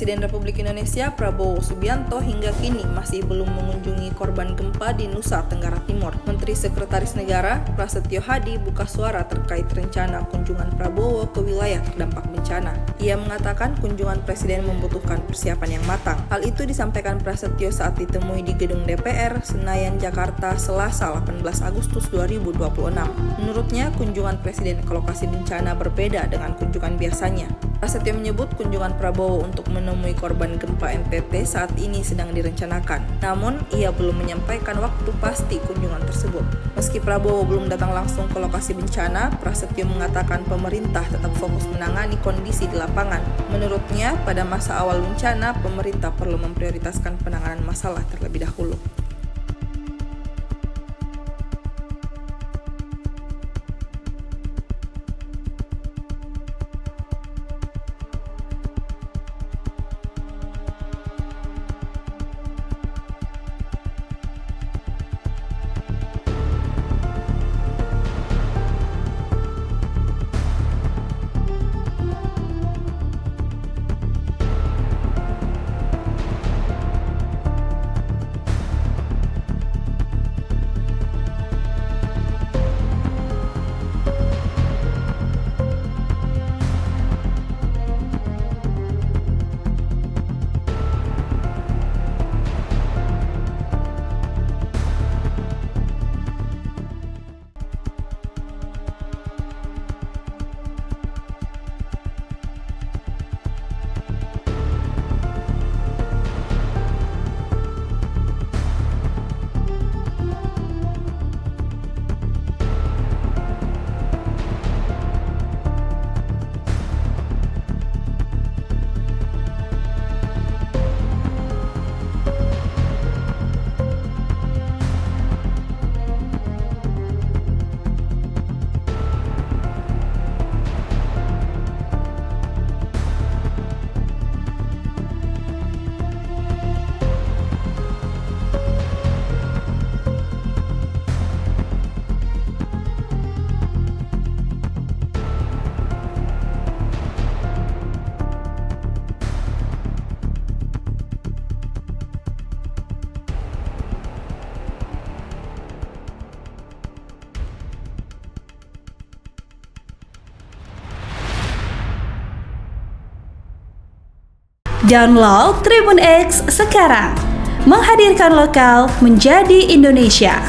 Presiden Republik Indonesia Prabowo Subianto hingga kini masih belum mengunjungi korban gempa di Nusa Tenggara Timur. Menteri Sekretaris Negara Prasetyo Hadi buka suara terkait rencana kunjungan Prabowo ke wilayah terdampak bencana. Ia mengatakan kunjungan Presiden membutuhkan persiapan yang matang. Hal itu disampaikan Prasetyo saat ditemui di Gedung DPR, Senayan, Jakarta, Selasa 18 Agustus 2026. Menurutnya, kunjungan Presiden ke lokasi bencana berbeda dengan kunjungan biasanya. Prasetyo menyebut kunjungan Prabowo untuk menemui korban gempa NTT saat ini sedang direncanakan. Namun, ia belum menyampaikan waktu pasti kunjungan tersebut. Meski Prabowo belum datang langsung ke lokasi bencana, Prasetyo mengatakan pemerintah tetap fokus menangani kondisi di lapangan. Menurutnya, pada masa awal bencana, pemerintah perlu memprioritaskan penanganan masalah terlebih dahulu. Download Tribun X sekarang, menghadirkan lokal menjadi Indonesia.